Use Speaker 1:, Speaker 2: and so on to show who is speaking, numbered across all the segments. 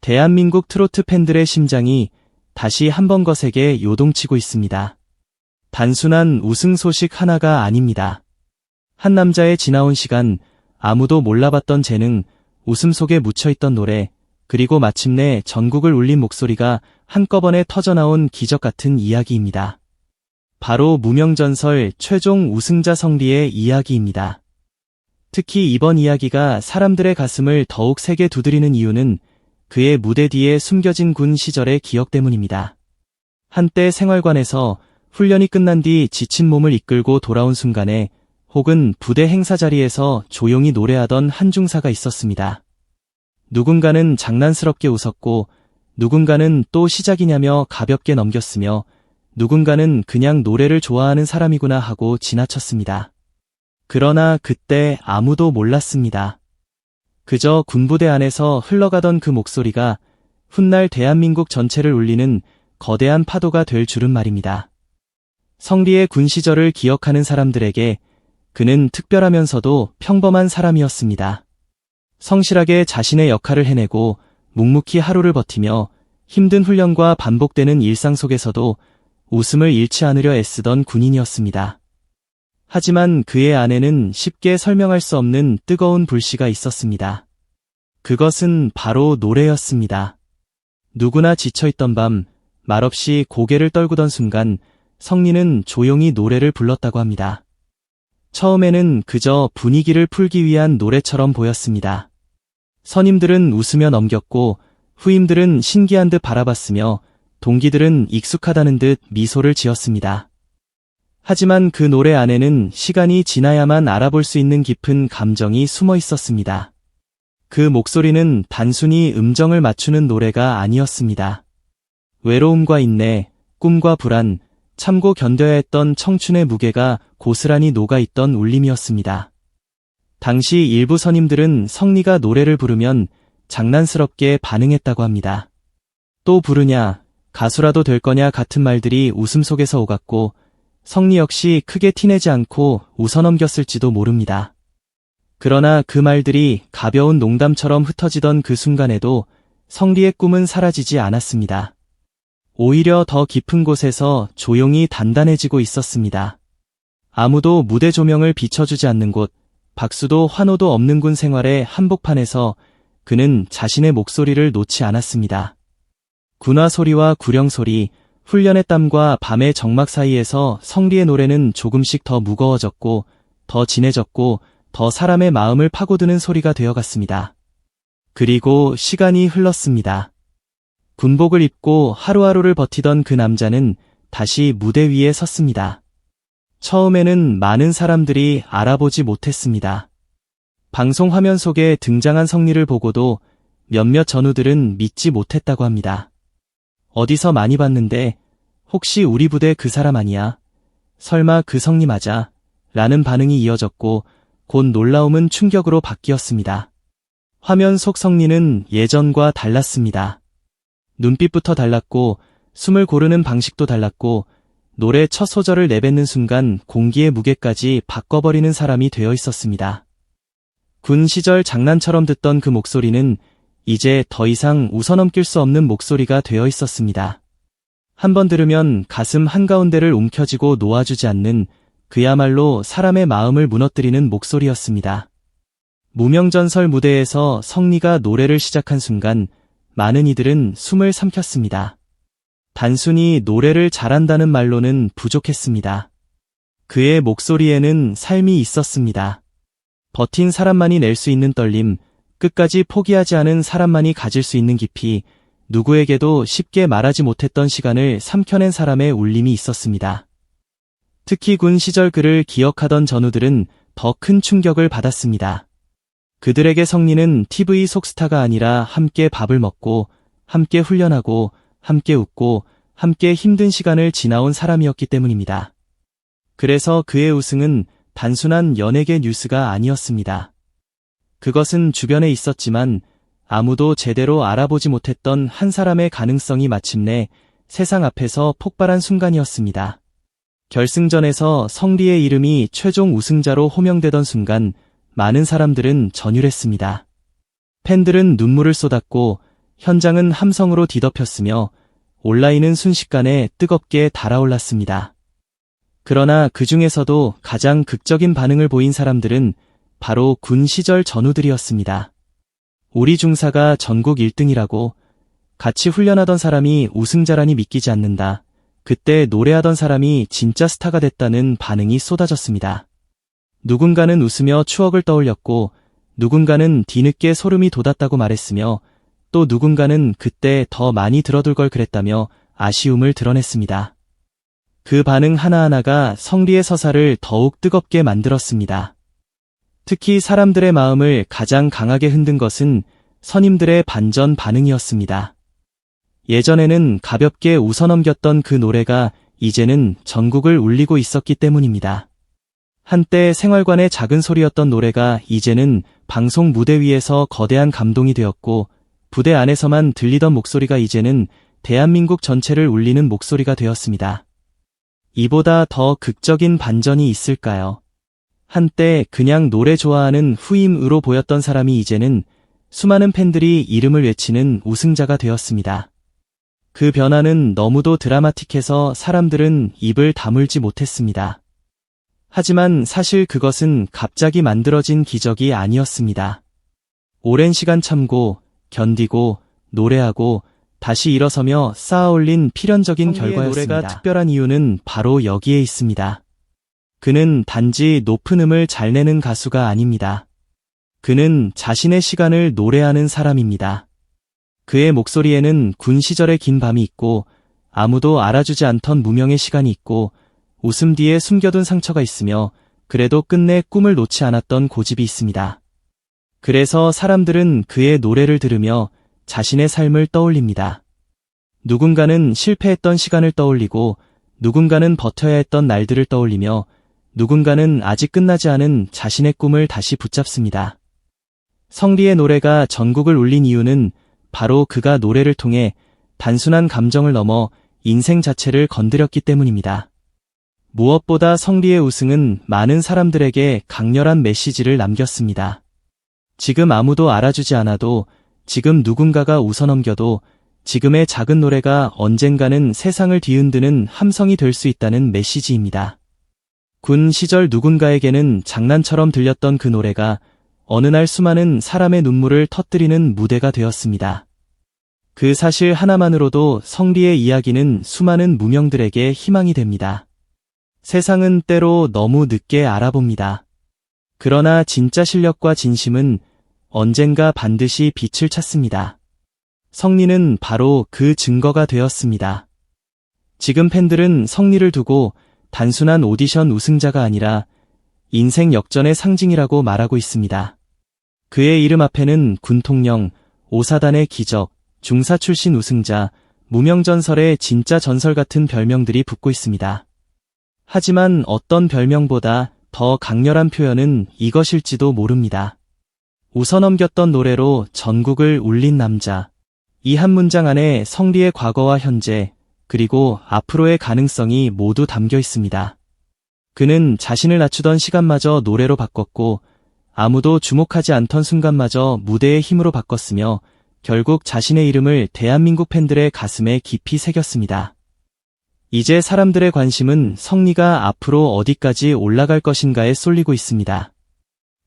Speaker 1: 대한민국 트로트 팬들의 심장이 다시 한번 거세게 요동치고 있습니다. 단순한 우승 소식 하나가 아닙니다. 한 남자의 지나온 시간, 아무도 몰라봤던 재능, 웃음 속에 묻혀있던 노래, 그리고 마침내 전국을 울린 목소리가 한꺼번에 터져나온 기적 같은 이야기입니다. 바로 무명전설 최종 우승자 성리의 이야기입니다. 특히 이번 이야기가 사람들의 가슴을 더욱 세게 두드리는 이유는 그의 무대 뒤에 숨겨진 군 시절의 기억 때문입니다. 한때 생활관에서 훈련이 끝난 뒤 지친 몸을 이끌고 돌아온 순간에 혹은 부대 행사 자리에서 조용히 노래하던 한 중사가 있었습니다. 누군가는 장난스럽게 웃었고 누군가는 또 시작이냐며 가볍게 넘겼으며 누군가는 그냥 노래를 좋아하는 사람이구나 하고 지나쳤습니다. 그러나 그때 아무도 몰랐습니다. 그저 군부대 안에서 흘러가던 그 목소리가 훗날 대한민국 전체를 울리는 거대한 파도가 될 줄은 말입니다. 성리의 군 시절을 기억하는 사람들에게 그는 특별하면서도 평범한 사람이었습니다. 성실하게 자신의 역할을 해내고 묵묵히 하루를 버티며 힘든 훈련과 반복되는 일상 속에서도 웃음을 잃지 않으려 애쓰던 군인이었습니다. 하지만 그의 안에는 쉽게 설명할 수 없는 뜨거운 불씨가 있었습니다. 그것은 바로 노래였습니다. 누구나 지쳐있던 밤, 말없이 고개를 떨구던 순간 성리는 조용히 노래를 불렀다고 합니다. 처음에는 그저 분위기를 풀기 위한 노래처럼 보였습니다. 선임들은 웃으며 넘겼고 후임들은 신기한 듯 바라봤으며 동기들은 익숙하다는 듯 미소를 지었습니다. 하지만 그 노래 안에는 시간이 지나야만 알아볼 수 있는 깊은 감정이 숨어 있었습니다. 그 목소리는 단순히 음정을 맞추는 노래가 아니었습니다. 외로움과 인내, 꿈과 불안, 참고 견뎌야 했던 청춘의 무게가 고스란히 녹아있던 울림이었습니다. 당시 일부 선임들은 성리가 노래를 부르면 장난스럽게 반응했다고 합니다. 또 부르냐, 가수라도 될 거냐 같은 말들이 웃음 속에서 오갔고 성리 역시 크게 티내지 않고 웃어넘겼을지도 모릅니다. 그러나 그 말들이 가벼운 농담처럼 흩어지던 그 순간에도 성리의 꿈은 사라지지 않았습니다. 오히려 더 깊은 곳에서 조용히 단단해지고 있었습니다. 아무도 무대 조명을 비춰주지 않는 곳, 박수도 환호도 없는 군 생활의 한복판에서 그는 자신의 목소리를 놓지 않았습니다. 군화 소리와 구령 소리, 훈련의 땀과 밤의 정막 사이에서 성리의 노래는 조금씩 더 무거워졌고 더 진해졌고 더 사람의 마음을 파고드는 소리가 되어갔습니다. 그리고 시간이 흘렀습니다. 군복을 입고 하루하루를 버티던 그 남자는 다시 무대 위에 섰습니다. 처음에는 많은 사람들이 알아보지 못했습니다. 방송 화면 속에 등장한 성리를 보고도 몇몇 전우들은 믿지 못했다고 합니다. 어디서 많이 봤는데 혹시 우리 부대 그 사람 아니야? 설마 그 성리 맞아? 라는 반응이 이어졌고 곧 놀라움은 충격으로 바뀌었습니다. 화면 속 성리는 예전과 달랐습니다. 눈빛부터 달랐고 숨을 고르는 방식도 달랐고 노래 첫 소절을 내뱉는 순간 공기의 무게까지 바꿔버리는 사람이 되어 있었습니다. 군 시절 장난처럼 듣던 그 목소리는 이제 더 이상 웃어넘길 수 없는 목소리가 되어 있었습니다. 한번 들으면 가슴 한가운데를 움켜쥐고 놓아주지 않는 그야말로 사람의 마음을 무너뜨리는 목소리였습니다. 무명전설 무대에서 성리가 노래를 시작한 순간 많은 이들은 숨을 삼켰습니다. 단순히 노래를 잘한다는 말로는 부족했습니다. 그의 목소리에는 삶이 있었습니다. 버틴 사람만이 낼 수 있는 떨림, 끝까지 포기하지 않은 사람만이 가질 수 있는 깊이, 누구에게도 쉽게 말하지 못했던 시간을 삼켜낸 사람의 울림이 있었습니다. 특히 군 시절 그를 기억하던 전우들은 더 큰 충격을 받았습니다. 그들에게 성리는 TV 속스타가 아니라 함께 밥을 먹고, 함께 훈련하고, 함께 웃고, 함께 힘든 시간을 지나온 사람이었기 때문입니다. 그래서 그의 우승은 단순한 연예계 뉴스가 아니었습니다. 그것은 주변에 있었지만 아무도 제대로 알아보지 못했던 한 사람의 가능성이 마침내 세상 앞에서 폭발한 순간이었습니다. 결승전에서 성리의 이름이 최종 우승자로 호명되던 순간 많은 사람들은 전율했습니다. 팬들은 눈물을 쏟았고 현장은 함성으로 뒤덮였으며 온라인은 순식간에 뜨겁게 달아올랐습니다. 그러나 그 중에서도 가장 극적인 반응을 보인 사람들은 바로 군 시절 전우들이었습니다. 우리 중사가 전국 1등이라고, 같이 훈련하던 사람이 우승자라니 믿기지 않는다. 그때 노래하던 사람이 진짜 스타가 됐다는 반응이 쏟아졌습니다. 누군가는 웃으며 추억을 떠올렸고, 누군가는 뒤늦게 소름이 돋았다고 말했으며, 또 누군가는 그때 더 많이 들어둘 걸 그랬다며 아쉬움을 드러냈습니다. 그 반응 하나하나가 성리의 서사를 더욱 뜨겁게 만들었습니다. 특히 사람들의 마음을 가장 강하게 흔든 것은 선임들의 반전 반응이었습니다. 예전에는 가볍게 웃어넘겼던 그 노래가 이제는 전국을 울리고 있었기 때문입니다. 한때 생활관의 작은 소리였던 노래가 이제는 방송 무대 위에서 거대한 감동이 되었고, 부대 안에서만 들리던 목소리가 이제는 대한민국 전체를 울리는 목소리가 되었습니다. 이보다 더 극적인 반전이 있을까요? 한때 그냥 노래 좋아하는 후임으로 보였던 사람이 이제는 수많은 팬들이 이름을 외치는 우승자가 되었습니다. 그 변화는 너무도 드라마틱해서 사람들은 입을 다물지 못했습니다. 하지만 사실 그것은 갑자기 만들어진 기적이 아니었습니다. 오랜 시간 참고, 견디고, 노래하고, 다시 일어서며 쌓아올린 필연적인 결과였습니다. 노래가 특별한 이유는 바로 여기에 있습니다. 그는 단지 높은 음을 잘 내는 가수가 아닙니다. 그는 자신의 시간을 노래하는 사람입니다. 그의 목소리에는 군 시절의 긴 밤이 있고, 아무도 알아주지 않던 무명의 시간이 있고, 웃음 뒤에 숨겨둔 상처가 있으며, 그래도 끝내 꿈을 놓지 않았던 고집이 있습니다. 그래서 사람들은 그의 노래를 들으며 자신의 삶을 떠올립니다. 누군가는 실패했던 시간을 떠올리고, 누군가는 버텨야 했던 날들을 떠올리며, 누군가는 아직 끝나지 않은 자신의 꿈을 다시 붙잡습니다. 성리의 노래가 전국을 울린 이유는 바로 그가 노래를 통해 단순한 감정을 넘어 인생 자체를 건드렸기 때문입니다. 무엇보다 성리의 우승은 많은 사람들에게 강렬한 메시지를 남겼습니다. 지금 아무도 알아주지 않아도, 지금 누군가가 웃어넘겨도, 지금의 작은 노래가 언젠가는 세상을 뒤흔드는 함성이 될 수 있다는 메시지입니다. 군 시절 누군가에게는 장난처럼 들렸던 그 노래가 어느 날 수많은 사람의 눈물을 터뜨리는 무대가 되었습니다. 그 사실 하나만으로도 성리의 이야기는 수많은 무명들에게 희망이 됩니다. 세상은 때로 너무 늦게 알아봅니다. 그러나 진짜 실력과 진심은 언젠가 반드시 빛을 찾습니다. 성리는 바로 그 증거가 되었습니다. 지금 팬들은 성리를 두고 단순한 오디션 우승자가 아니라 인생 역전의 상징이라고 말하고 있습니다. 그의 이름 앞에는 군통령, 오사단의 기적, 중사 출신 우승자, 무명전설의 진짜 전설 같은 별명들이 붙고 있습니다. 하지만 어떤 별명보다 더 강렬한 표현은 이것일지도 모릅니다. 웃어넘겼던 노래로 전국을 울린 남자. 이 한 문장 안에 성리의 과거와 현재, 그리고 앞으로의 가능성이 모두 담겨 있습니다. 그는 자신을 낮추던 시간마저 노래로 바꿨고, 아무도 주목하지 않던 순간마저 무대의 힘으로 바꿨으며, 결국 자신의 이름을 대한민국 팬들의 가슴에 깊이 새겼습니다. 이제 사람들의 관심은 성리가 앞으로 어디까지 올라갈 것인가에 쏠리고 있습니다.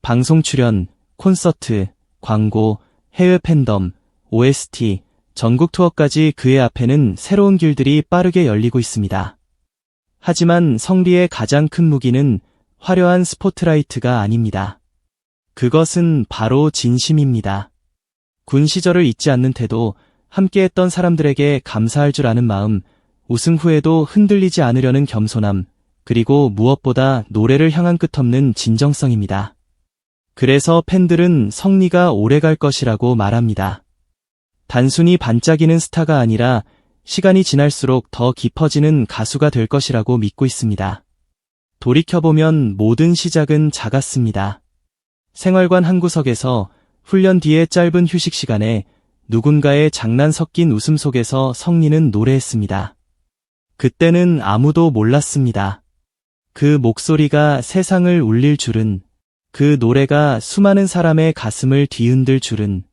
Speaker 1: 방송 출연, 콘서트, 광고, 해외 팬덤, OST, 전국 투어까지 그의 앞에는 새로운 길들이 빠르게 열리고 있습니다. 하지만 성리의 가장 큰 무기는 화려한 스포트라이트가 아닙니다. 그것은 바로 진심입니다. 군 시절을 잊지 않는 태도, 함께했던 사람들에게 감사할 줄 아는 마음, 우승 후에도 흔들리지 않으려는 겸손함, 그리고 무엇보다 노래를 향한 끝없는 진정성입니다. 그래서 팬들은 성리가 오래갈 것이라고 말합니다. 단순히 반짝이는 스타가 아니라 시간이 지날수록 더 깊어지는 가수가 될 것이라고 믿고 있습니다. 돌이켜보면 모든 시작은 작았습니다. 생활관 한 구석에서, 훈련 뒤의 짧은 휴식 시간에 누군가의 장난 섞인 웃음 속에서 성리는 노래했습니다. 그때는 아무도 몰랐습니다. 그 목소리가 세상을 울릴 줄은, 그 노래가 수많은 사람의 가슴을 뒤흔들 줄은,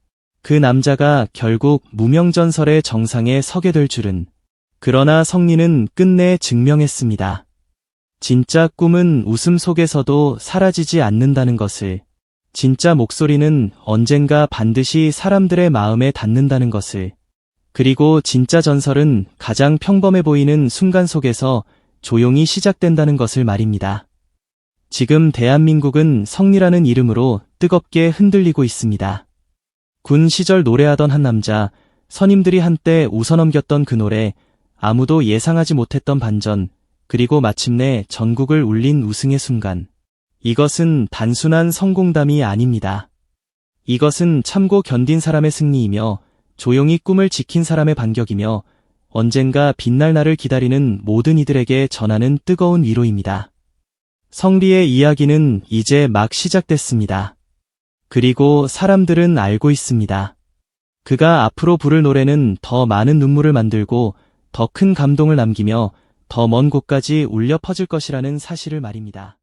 Speaker 1: 그 남자가 결국 무명전설의 정상에 서게 될 줄은. 그러나 성리는 끝내 증명했습니다. 진짜 꿈은 웃음 속에서도 사라지지 않는다는 것을. 진짜 목소리는 언젠가 반드시 사람들의 마음에 닿는다는 것을. 그리고 진짜 전설은 가장 평범해 보이는 순간 속에서 조용히 시작된다는 것을 말입니다. 지금 대한민국은 성리라는 이름으로 뜨겁게 흔들리고 있습니다. 군 시절 노래하던 한 남자, 선임들이 한때 웃어넘겼던 그 노래, 아무도 예상하지 못했던 반전, 그리고 마침내 전국을 울린 우승의 순간. 이것은 단순한 성공담이 아닙니다. 이것은 참고 견딘 사람의 승리이며 조용히 꿈을 지킨 사람의 반격이며 언젠가 빛날 날을 기다리는 모든 이들에게 전하는 뜨거운 위로입니다. 성리의 이야기는 이제 막 시작됐습니다. 그리고 사람들은 알고 있습니다. 그가 앞으로 부를 노래는 더 많은 눈물을 만들고 더 큰 감동을 남기며 더 먼 곳까지 울려 퍼질 것이라는 사실을 말입니다.